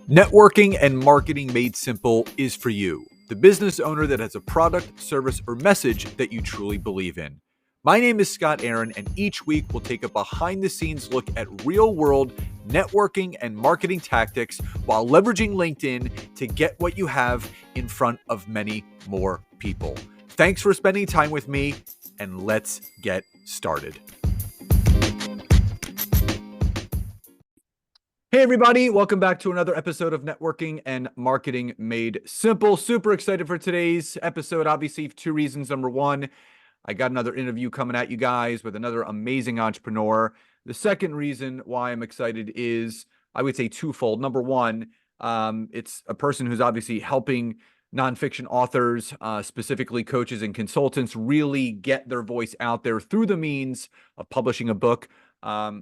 Networking and marketing made simple is for you, the business owner that has a product, service, or message that you truly believe in. My name is Scott Aaron, and each week we'll take a behind the scenes look at real world networking and marketing tactics while leveraging LinkedIn to get what you have in front of many more people. Thanks for spending time with me, and let's get started. Hey everybody, welcome back to another episode of Networking and Marketing Made Simple. Super excited for today's episode, obviously for two reasons. Number one, I got another interview coming at you guys with another amazing entrepreneur. The second reason why I'm excited is, I would say, twofold. Number one, it's a person who's obviously helping nonfiction authors, specifically coaches and consultants, really get their voice out there through the means of publishing a book.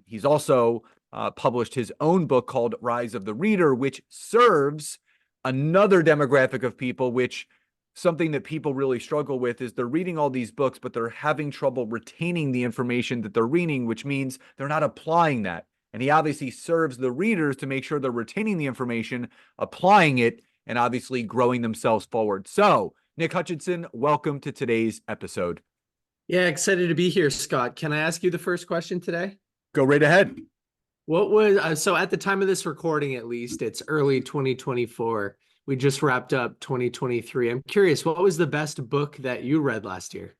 He's also published his own book called Rise of the Reader, which serves another demographic of people, which something that people really struggle with is they're reading all these books, but they're having trouble retaining the information that they're reading, which means they're not applying that. And he obviously serves the readers to make sure they're retaining the information, applying it, and obviously growing themselves forward. So, Nick Hutchison, welcome to today's episode. Yeah, excited to be here, Scott. Can I ask you the first question today? Go right ahead. What was, so at the time of this recording, at least, it's early 2024. We just wrapped up 2023. I'm curious, what was the best book that you read last year?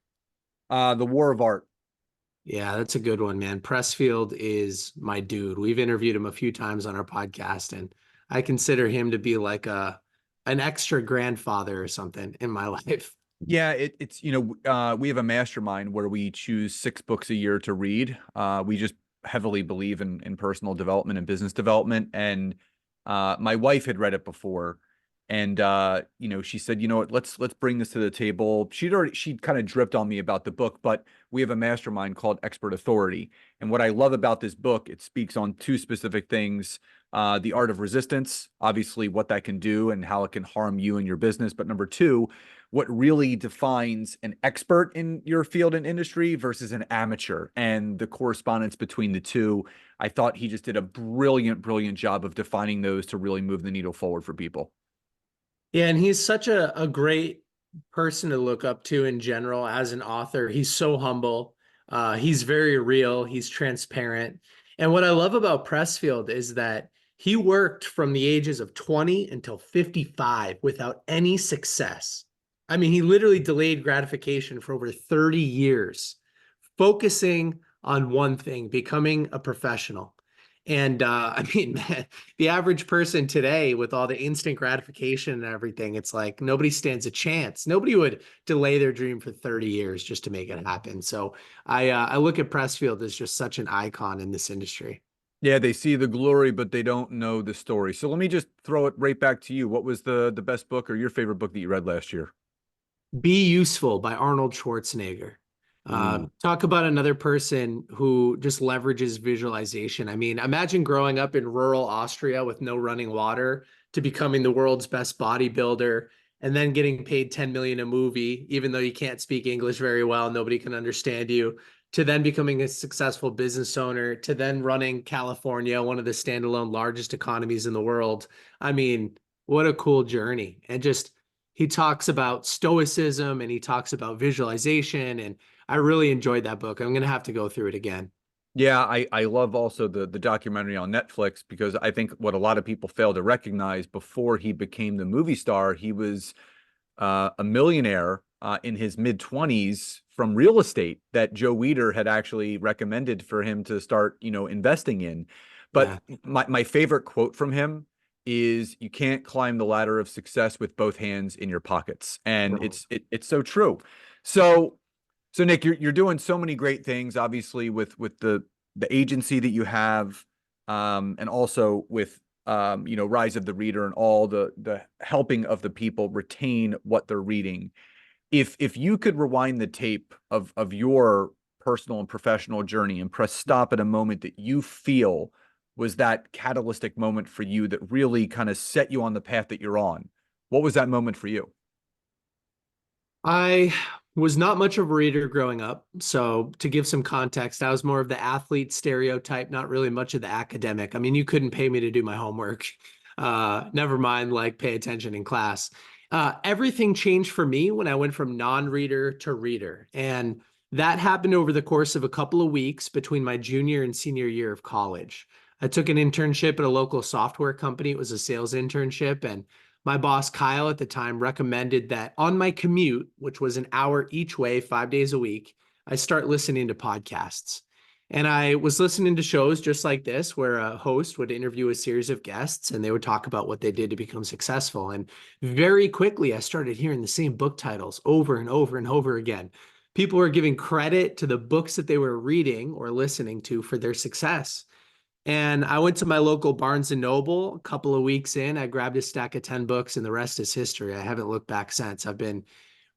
The War of Art. Yeah, that's a good one, man. Pressfield is my dude. We've interviewed him a few times on our podcast, and I consider him to be like an extra grandfather or something in my life. Yeah, it's we have a mastermind where we choose 6 books a year to read. We just heavily believe in personal development and business development. And my wife had read it before, and she said, what, let's bring this to the table. She'd kind of dripped on me about the book, but we have a mastermind called Expert Authority. And what I love about this book, it speaks on 2 specific things. The art of resistance, obviously what that can do and how it can harm you and your business. But number 2, what really defines an expert in your field and industry versus an amateur, and the correspondence between the two. I thought he just did a brilliant job of defining those to really move the needle forward for people. Yeah, and he's such a great person to look up to in general as an author. He's so humble. He's very real. He's transparent. And what I love about Pressfield is that he worked from the ages of 20 until 55 without any success. I mean, he literally delayed gratification for over 30 years, focusing on one thing, becoming a professional. And I mean, man, the average person today with all the instant gratification and everything, it's like nobody stands a chance. Nobody would delay their dream for 30 years just to make it happen. So I look at Pressfield as just such an icon in this industry. Yeah, they see the glory, but they don't know the story. So let me just throw it right back to you. What was the best book or your favorite book that you read last year? Be Useful by Arnold Schwarzenegger. Talk about another person who just leverages visualization. I mean, imagine growing up in rural Austria with no running water to becoming the world's best bodybuilder and then getting paid 10 million a movie, even though you can't speak English very well, nobody can understand you, to then becoming a successful business owner, to then running California, one of the standalone largest economies in the world. I mean, what a cool journey. And just, he talks about stoicism and he talks about visualization, and I really enjoyed that book. I'm going to have to go through it again. Yeah, I love also the documentary on Netflix, because I think what a lot of people fail to recognize, before he became the movie star, he was a millionaire in his mid-20s from real estate that Joe Weider had actually recommended for him to start, investing in. But yeah, my favorite quote from him is, you can't climb the ladder of success with both hands in your pockets. And it's so true. So Nick, you're doing so many great things, obviously with the agency that you have, and also with Rise of the Reader and all the helping of the people retain what they're reading. If you could rewind the tape of your personal and professional journey and press stop at a moment that you feel was that catalytic moment for you that really kind of set you on the path that you're on, what was that moment for you? I was not much of a reader growing up. So to give some context, I was more of the athlete stereotype, not really much of the academic. I mean, you couldn't pay me to do my homework. Never mind, like pay attention in class. Everything changed for me when I went from non-reader to reader. And that happened over the course of a couple of weeks between my junior and senior year of college. I took an internship at a local software company. It was a sales internship. And my boss, Kyle, at the time recommended that on my commute, which was an hour each way, 5 days a week, I start listening to podcasts. And I was listening to shows just like this, where a host would interview a series of guests and they would talk about what they did to become successful. And very quickly, I started hearing the same book titles over and over and over again. People were giving credit to the books that they were reading or listening to for their success. And I went to my local Barnes and Noble a couple of weeks in. I grabbed a stack of 10 books, and the rest is history. I haven't looked back since. I've been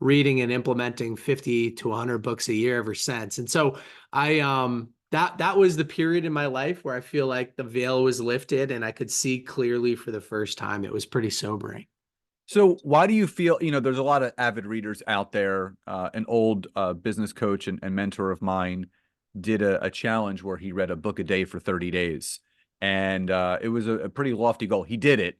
reading and implementing 50 to 100 books a year ever since. And so that was the period in my life where I feel like the veil was lifted and I could see clearly for the first time. It was pretty sobering. So why do you feel, there's a lot of avid readers out there. An old business coach and mentor of mine did a challenge where he read a book a day for 30 days. And it was a pretty lofty goal. He did it.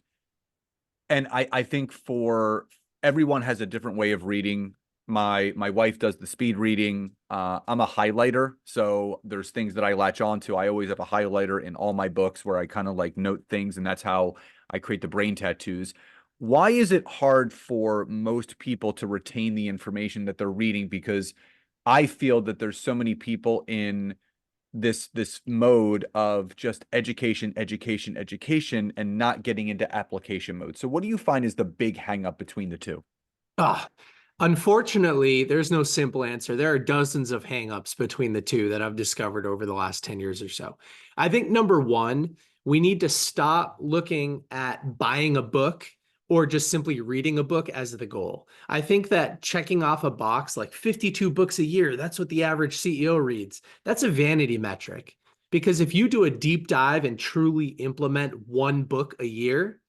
And I think for everyone has a different way of reading. My wife does the speed reading. I'm a highlighter, so there's things that I latch on to. I always have a highlighter in all my books where I kind of like note things, and that's how I create the brain tattoos. Why is it hard for most people to retain the information that they're reading? Because I feel that there's so many people in this mode of just education, education, education, and not getting into application mode. So what do you find is the big hang up between the two? Ah, unfortunately, there's no simple answer. There are dozens of hangups between the two that I've discovered over the last 10 years or so. I think number one, we need to stop looking at buying a book or just simply reading a book as the goal. I think that checking off a box like 52 books a year, that's what the average CEO reads. That's a vanity metric. Because if you do a deep dive and truly implement one book a year,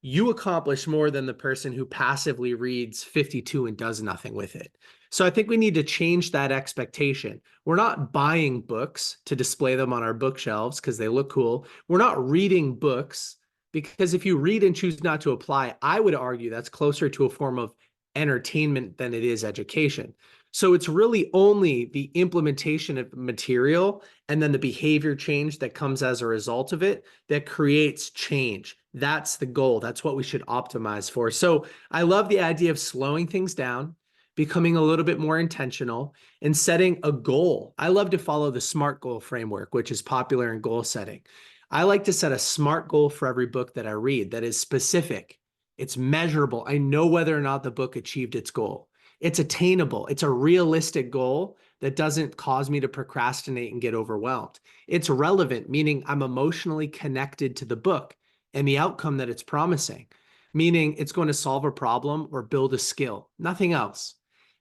you accomplish more than the person who passively reads 52 and does nothing with it. So I think we need to change that expectation. We're not buying books to display them on our bookshelves because they look cool. We're not reading books because if you read and choose not to apply, I would argue that's closer to a form of entertainment than it is education. So it's really only the implementation of material and then the behavior change that comes as a result of it that creates change. That's the goal. That's what we should optimize for. So I love the idea of slowing things down, becoming a little bit more intentional, and setting a goal. I love to follow the SMART goal framework, which is popular in goal setting. I like to set a SMART goal for every book that I read that is specific. It's measurable. I know whether or not the book achieved its goal. It's attainable. It's a realistic goal that doesn't cause me to procrastinate and get overwhelmed. It's relevant, meaning I'm emotionally connected to the book and the outcome that it's promising, meaning it's going to solve a problem or build a skill, nothing else.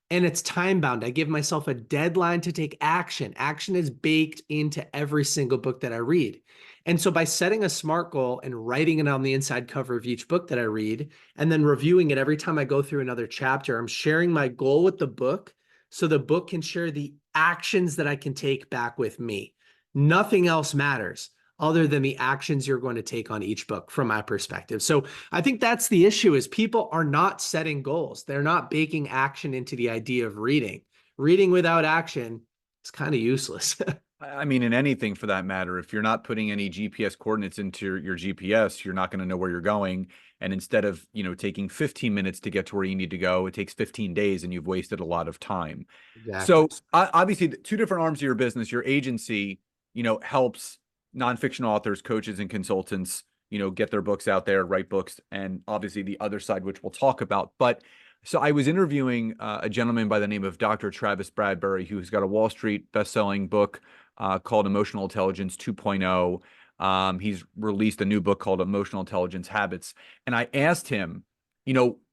And it's time bound. I give myself a deadline to take action. Action is baked into every single book that I read. And so by setting a SMART goal and writing it on the inside cover of each book that I read, and then reviewing it every time I go through another chapter, I'm sharing my goal with the book so the book can share the actions that I can take back with me. Nothing else matters other than the actions you're going to take on each book from my perspective. So I think that's the issue is people are not setting goals. They're not baking action into the idea of reading. Reading without action is kind of useless. I mean, in anything for that matter, if you're not putting any GPS coordinates into your GPS, you're not going to know where you're going. And instead of, taking 15 minutes to get to where you need to go, it takes 15 days and you've wasted a lot of time. Exactly. So obviously, the two different arms of your business, your agency, helps nonfiction authors, coaches, and consultants, get their books out there, write books, and obviously the other side, which we'll talk about. But so I was interviewing a gentleman by the name of Dr. Travis Bradbury, who's got a Wall Street best-selling book called Emotional Intelligence 2.0. He's released a new book called Emotional Intelligence Habits. And I asked him,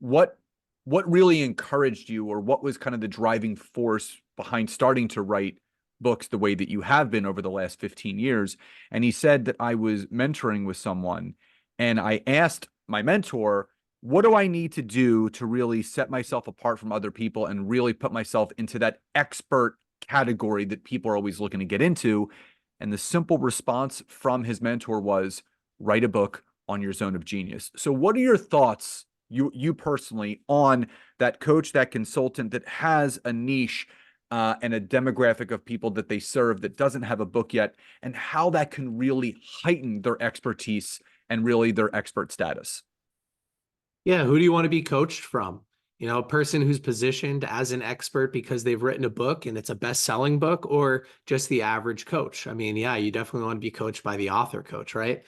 what really encouraged you, or what was kind of the driving force behind starting to write books the way that you have been over the last 15 years? And he said that I was mentoring with someone, and I asked my mentor, what do I need to do to really set myself apart from other people and really put myself into that expert category that people are always looking to get into? And the simple response from his mentor was, write a book on your zone of genius. So what are your thoughts, you personally, on that coach, that consultant that has a niche and a demographic of people that they serve that doesn't have a book yet, and how that can really heighten their expertise and really their expert status? Yeah, who do you want to be coached from? You know, a person who's positioned as an expert because they've written a book and it's a best-selling book, or just the average coach? I mean, yeah, you definitely want to be coached by the author coach, right?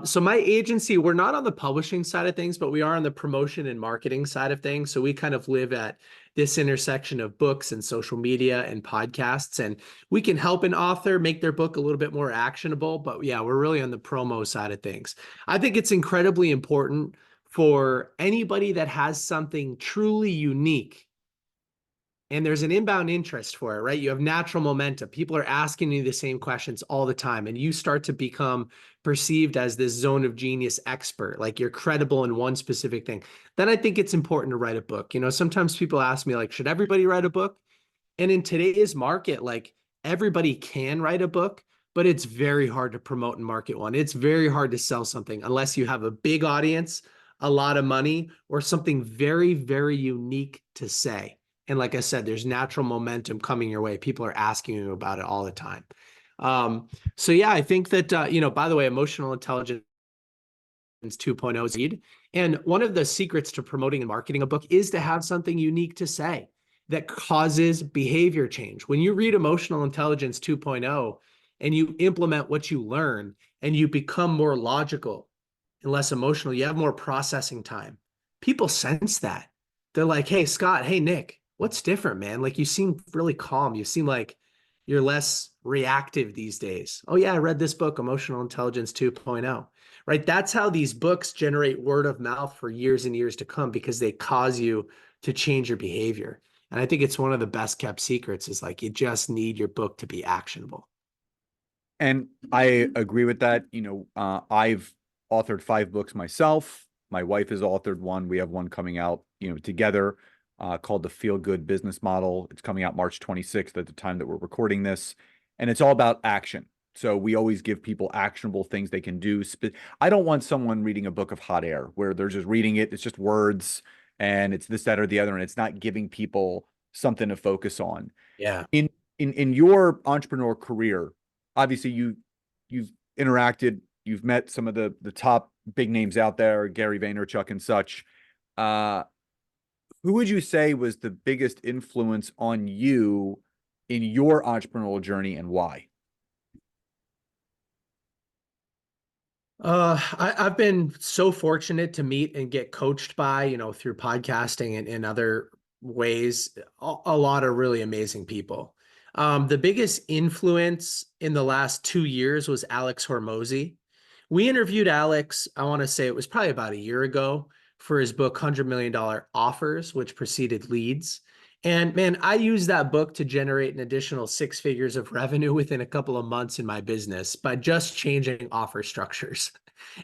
So my agency, we're not on the publishing side of things, but we are on the promotion and marketing side of things. So we kind of live at this intersection of books and social media and podcasts, and we can help an author make their book a little bit more actionable. But yeah, we're really on the promo side of things. I think it's incredibly important for anybody that has something truly unique and there's an inbound interest for it, right? You have natural momentum. People are asking you the same questions all the time, and you start to become perceived as this zone of genius expert, like you're credible in one specific thing. Then I think it's important to write a book. You know, sometimes people ask me, like, should everybody write a book? And in today's market, like, everybody can write a book, but it's very hard to promote and market one. It's very hard to sell something unless you have a big audience, a lot of money, or something very, very unique to say. And like I said, there's natural momentum coming your way. People are asking you about it all the time. So yeah, I think that, by the way, emotional intelligence 2.0 is needed. And one of the secrets to promoting and marketing a book is to have something unique to say that causes behavior change. When you read Emotional Intelligence 2.0 and you implement what you learn and you become more logical and less emotional, you have more processing time. People sense that. They're like, hey, Scott, hey, Nick, what's different, man? Like, you seem really calm. You seem like you're less reactive these days. Oh, yeah, I read this book, Emotional Intelligence 2.0. Right? That's how these books generate word of mouth for years and years to come, because they cause you to change your behavior. And I think it's one of the best kept secrets is, like, you just need your book to be actionable. And I agree with that. I've authored 5 books myself. My wife has authored one. We have one coming out, together, called The Feel Good Business Model. It's coming out March 26th at the time that we're recording this. And it's all about action. So we always give people actionable things they can do. I don't want someone reading a book of hot air where they're just reading it. It's just words and it's this, that, or the other. And it's not giving people something to focus on. Yeah. In your entrepreneur career, obviously you've interacted, you've met some of the top big names out there, Gary Vaynerchuk and such. Uh, who would you say was the biggest influence on you in your entrepreneurial journey, and why? I've been so fortunate to meet and get coached by, through podcasting and other ways, a lot of really amazing people. The biggest influence in the last 2 years was Alex Hormozy. We interviewed Alex, I want to say it was probably about a year ago, for his book, $100 Million Offers, which preceded Leads. And man, I used that book to generate an additional 6 figures of revenue within a couple of months in my business by just changing offer structures.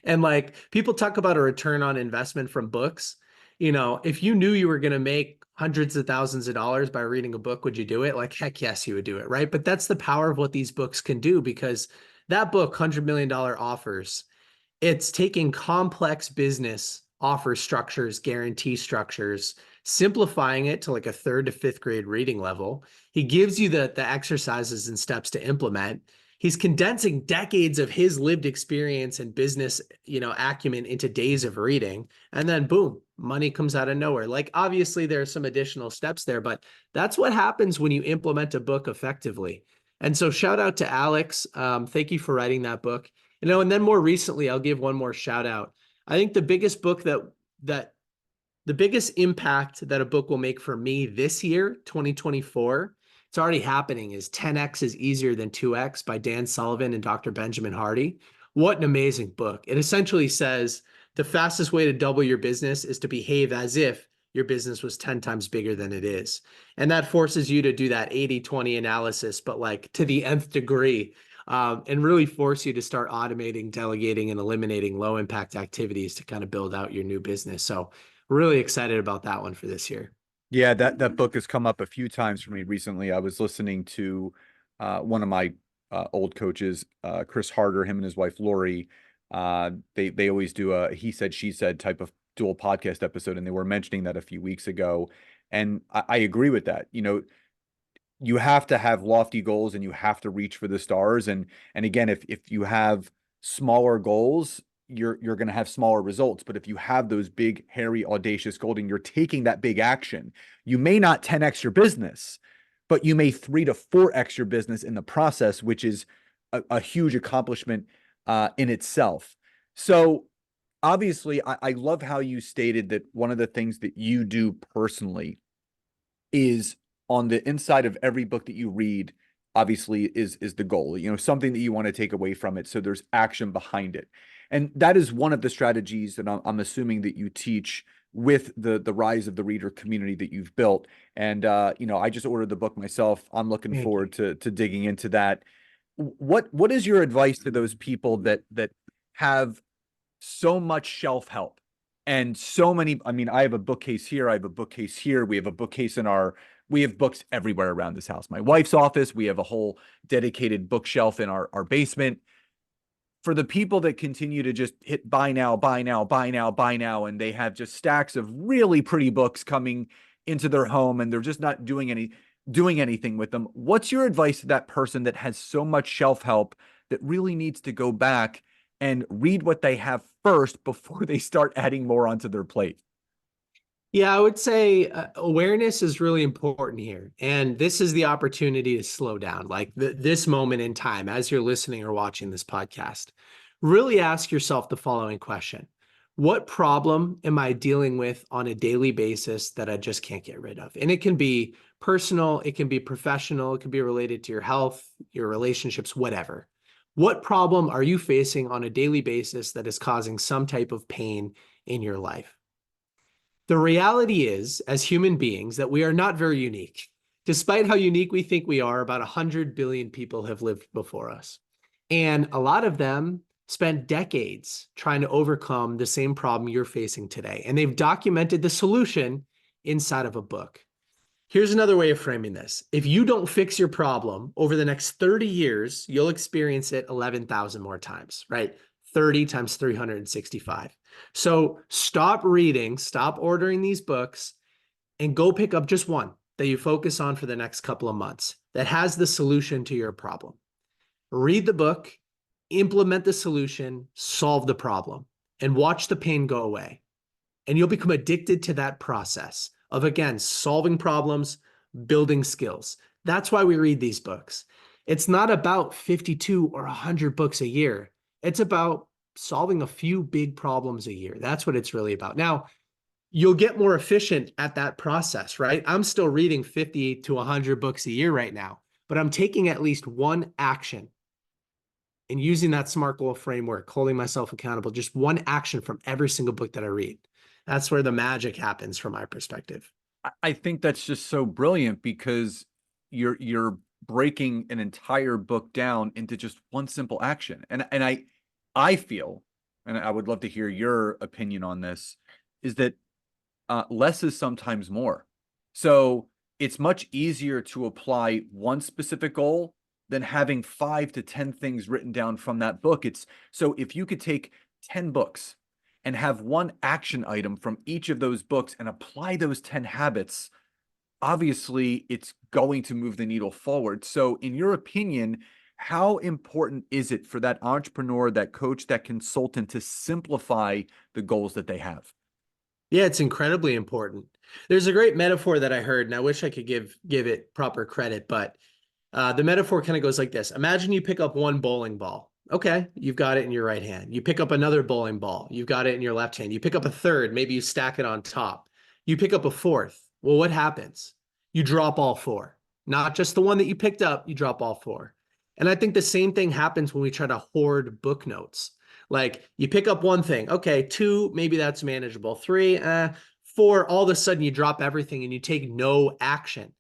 And like, people talk about a return on investment from books. If you knew you were going to make hundreds of thousands of dollars by reading a book, would you do it? Like, heck yes, you would do it, right? But that's the power of what these books can do, because that book, $100 Million Offers, it's taking complex business offer structures, guarantee structures, simplifying it to like a third to fifth grade reading level. He gives you the exercises and steps to implement. He's condensing decades of his lived experience and business, acumen into days of reading. And then boom, money comes out of nowhere. Like, obviously there are some additional steps there, but that's what happens when you implement a book effectively. And so shout out to Alex. Thank you for writing that book. And then more recently, I'll give one more shout out. I think the biggest book that the biggest impact that a book will make for me this year, 2024, it's already happening, is 10X is Easier Than 2X by Dan Sullivan and Dr. Benjamin Hardy. What an amazing book. It essentially says the fastest way to double your business is to behave as if your business was 10 times bigger than it is. And that forces you to do that 80-20 analysis, but like to the nth degree, and really force you to start automating, delegating, and eliminating low impact activities to kind of build out your new business. So really excited about that one for this year. Yeah, that book has come up a few times for me recently. I was listening to one of my old coaches, Chris Harder, him and his wife Lori. They always do a he said, she said type of dual podcast episode, and they were mentioning that a few weeks ago. And I agree with that. You have to have lofty goals and you have to reach for the stars. And again, if you have smaller goals, you're going to have smaller results. But if you have those big, hairy, audacious goals and you're taking that big action, you may not 10x your business, but you may 3 to 4x your business in the process, which is a huge accomplishment in itself. So obviously, I love how you stated that one of the things that you do personally is on the inside of every book that you read, obviously is the goal, something that you want to take away from it. So there's action behind it. And that is one of the strategies that I'm assuming that you teach with the rise of the reader community that you've built. And I just ordered the book myself. I'm looking Thank you. forward to digging into that. What is your advice to those people that have so much shelf help and so many? I mean, I have a bookcase here, I have a bookcase here, we have a bookcase we have books everywhere around this house. My wife's office, we have a whole dedicated bookshelf in our basement. For the people that continue to just hit buy now, buy now, buy now, buy now, and they have just stacks of really pretty books coming into their home and they're just not doing anything with them, what's your advice to that person that has so much shelf help that really needs to go back and read what they have first before they start adding more onto their plate? Yeah, I would say awareness is really important here. And this is the opportunity to slow down, like this moment in time as you're listening or watching this podcast. Really ask yourself the following question. What problem am I dealing with on a daily basis that I just can't get rid of? And it can be personal, it can be professional, it can be related to your health, your relationships, whatever. What problem are you facing on a daily basis that is causing some type of pain in your life? The reality is, as human beings, that we are not very unique. Despite how unique we think we are, about 100 billion people have lived before us. And a lot of them spent decades trying to overcome the same problem you're facing today. And they've documented the solution inside of a book. Here's another way of framing this. If you don't fix your problem over the next 30 years, you'll experience it 11,000 more times, right? 30 times 365. So stop reading, stop ordering these books, and go pick up just one that you focus on for the next couple of months that has the solution to your problem. Read the book, implement the solution, solve the problem, and watch the pain go away. And you'll become addicted to that process of, again, solving problems, building skills. That's why we read these books. It's not about 52 or 100 books a year. It's about solving a few big problems a year. That's what it's really about. Now, you'll get more efficient at that process, right? I'm still reading 50 to 100 books a year right now, but I'm taking at least one action and using that SMART goal framework, holding myself accountable, just one action from every single book that I read. That's where the magic happens from my perspective. I think that's just so brilliant because you're breaking an entire book down into just one simple action. And I feel, and I would love to hear your opinion on this, is that less is sometimes more. So it's much easier to apply one specific goal than having 5 to 10 things written down from that book. So if you could take 10 books and have one action item from each of those books and apply those 10 habits, obviously it's going to move the needle forward. So in your opinion, how important is it for that entrepreneur, that coach, that consultant to simplify the goals that they have? Yeah, it's incredibly important. There's a great metaphor that I heard, and I wish I could give it proper credit, but the metaphor kind of goes like this. Imagine you pick up one bowling ball. Okay, you've got it in your right hand. You pick up another bowling ball. You've got it in your left hand. You pick up a third. Maybe you stack it on top. You pick up a fourth. Well, what happens? You drop all four. Not just the one that you picked up, you drop all four. And I think the same thing happens when we try to hoard book notes. Like you pick up one thing. Okay, two, maybe that's manageable. Three, four, all of a sudden you drop everything and you take no action.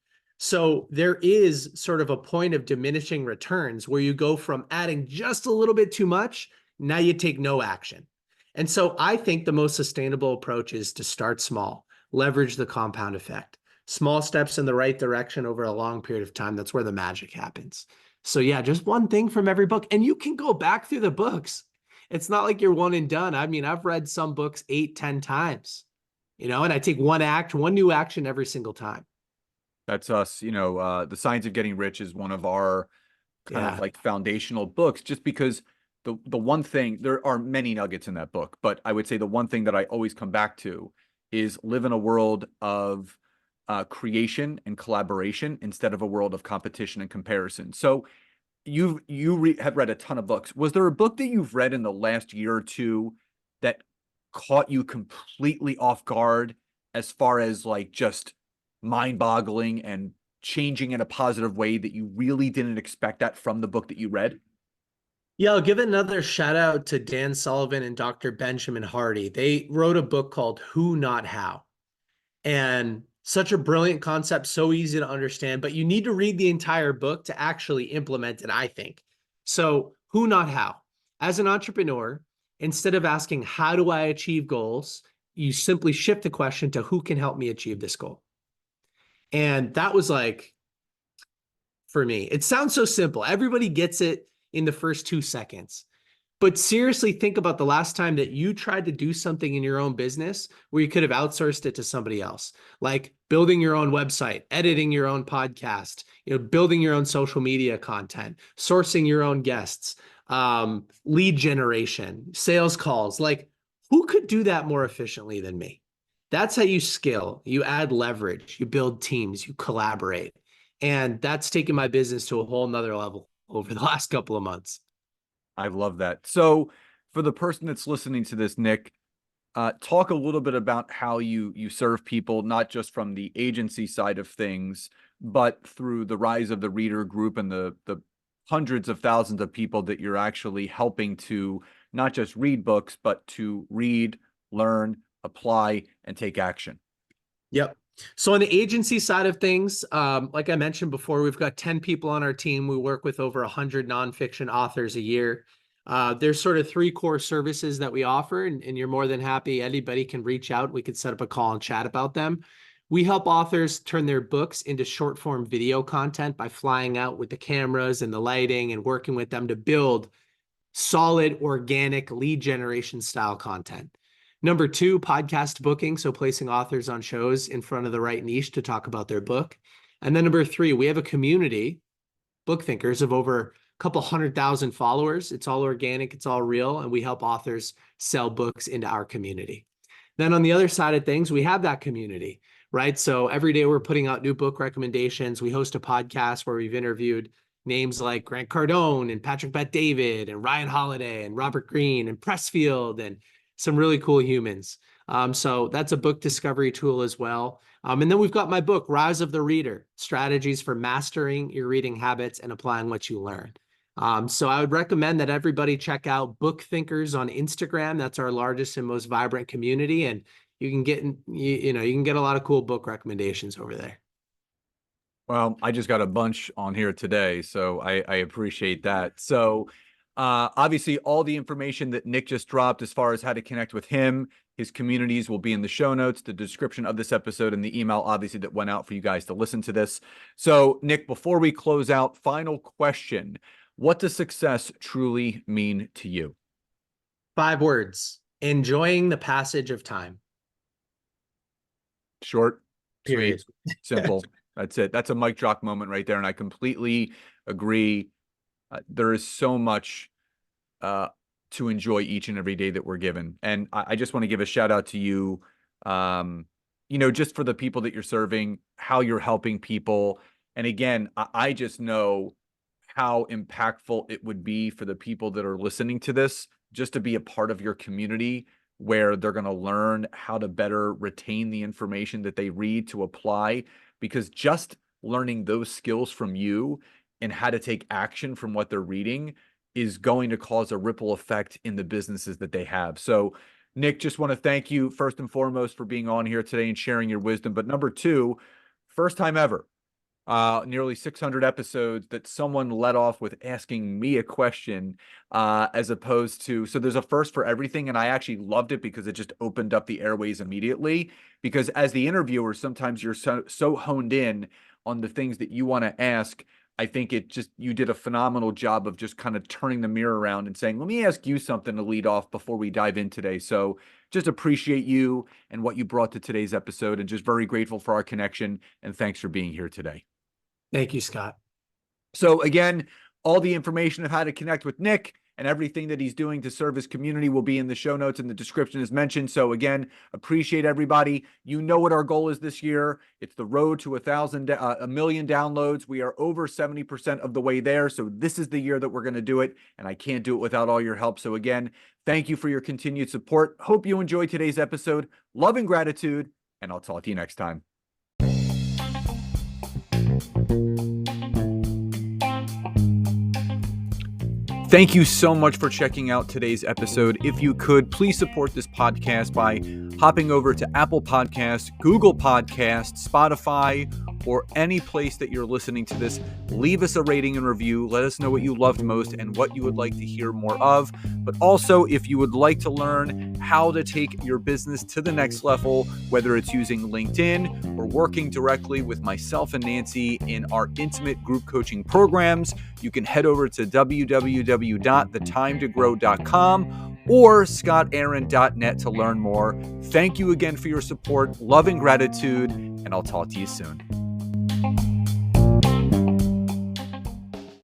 So there is sort of a point of diminishing returns where you go from adding just a little bit too much, now you take no action. And so I think the most sustainable approach is to start small, leverage the compound effect. Small steps in the right direction over a long period of time, that's where the magic happens. So yeah, just one thing from every book. And you can go back through the books It's not like you're one and done. I mean, I've read some books 8, 10 times, and I take one new action every single time. That's us. The Science of Getting Rich is one of our kind of Yeah. like foundational books, just because the one thing, there are many nuggets in that book, but I would say the one thing that I always come back to is live in a world of creation and collaboration instead of a world of competition and comparison. So have read a ton of books. Was there a book that you've read in the last year or two that caught you completely off guard, as far as like just mind-boggling and changing in a positive way, that you really didn't expect that from the book that you read? Yeah, I'll give another shout out to Dan Sullivan and Dr. Benjamin Hardy. They wrote a book called Who Not How. And such a brilliant concept, so easy to understand, but you need to read the entire book to actually implement it, I think. So, who, not how. As an entrepreneur, instead of asking, how do I achieve goals, you simply shift the question to who can help me achieve this goal. And that was like, for me, it sounds so simple. Everybody gets it in the first 2 seconds. But seriously, think about the last time that you tried to do something in your own business where you could have outsourced it to somebody else, like building your own website, editing your own podcast, building your own social media content, sourcing your own guests, lead generation, sales calls. Like, who could do that more efficiently than me? That's how you scale. You add leverage, you build teams, you collaborate. And that's taken my business to a whole nother level over the last couple of months. I love that. So for the person that's listening to this, Nick, talk a little bit about how you serve people, not just from the agency side of things, but through the rise of the reader group and the hundreds of thousands of people that you're actually helping to not just read books, but to read, learn, apply, and take action. Yep. So on the agency side of things, like I mentioned before, we've got 10 people on our team. We work with over 100 nonfiction authors a year. There's sort of 3 core services that we offer, and you're more than happy. Anybody can reach out. We could set up a call and chat about them. We help authors turn their books into short form video content by flying out with the cameras and the lighting and working with them to build solid, organic lead generation style content. Number 2, podcast booking. So placing authors on shows in front of the right niche to talk about their book. And then number 3, we have a community, BookThinkers, of over a couple 100,000 followers. It's all organic, it's all real, and we help authors sell books into our community. Then on the other side of things, we have that community, right? So every day we're putting out new book recommendations. We host a podcast where we've interviewed names like Grant Cardone and Patrick Bet-David and Ryan Holiday and Robert Greene and Pressfield and some really cool humans. So that's a book discovery tool as well. And then we've got my book, Rise of the Reader, Strategies for Mastering Your Reading Habits and Applying What You Learn. So I would recommend that everybody check out BookThinkers on Instagram. That's our largest and most vibrant community. And you can get, you can get a lot of cool book recommendations over there. Well, I just got a bunch on here today, so I appreciate that. So, obviously, all the information that Nick just dropped as far as how to connect with him, his communities will be in the show notes, the description of this episode, and the email, obviously, that went out for you guys to listen to this. So, Nick, before we close out, final question. What does success truly mean to you? 5 words: enjoying the passage of time. Short, Period. sweet, simple. That's it. That's a mic drop moment right there. And I completely agree. There is so much to enjoy each and every day that we're given. And I just want to give a shout out to you, just for the people that you're serving, how you're helping people. And again, I just know how impactful it would be for the people that are listening to this, just to be a part of your community where they're going to learn how to better retain the information that they read to apply, because just learning those skills from you and how to take action from what they're reading is going to cause a ripple effect in the businesses that they have. So, Nick, just want to thank you first and foremost for being on here today and sharing your wisdom. But number 2, first time ever, nearly 600 episodes, that someone led off with asking me a question, as opposed to, so there's a first for everything. And I actually loved it because it just opened up the airways immediately, because as the interviewer, sometimes you're so honed in on the things that you want to ask. I think you did a phenomenal job of just kind of turning the mirror around and saying, let me ask you something to lead off before we dive in today. So just appreciate you and what you brought to today's episode, and just very grateful for our connection. And thanks for being here today. Thank you, Scott. So again, all the information of how to connect with Nick and everything that he's doing to serve his community will be in the show notes, and the description as mentioned. So again, appreciate everybody. You know what our goal is this year. It's the road to a million downloads. We are over 70% of the way there. So this is the year that we're going to do it, and I can't do it without all your help. So again, thank you for your continued support. Hope you enjoyed today's episode. Love and gratitude, and I'll talk to you next time. Thank you so much for checking out today's episode. If you could, please support this podcast by hopping over to Apple Podcasts, Google Podcasts, Spotify, or any place that you're listening to this. Leave us a rating and review. Let us know what you loved most and what you would like to hear more of. But also, if you would like to learn how to take your business to the next level, whether it's using LinkedIn or working directly with myself and Nancy in our intimate group coaching programs, you can head over to www.thetimetogrowth.com or scottaaron.net to learn more. Thank you again for your support, love and gratitude, and I'll talk to you soon.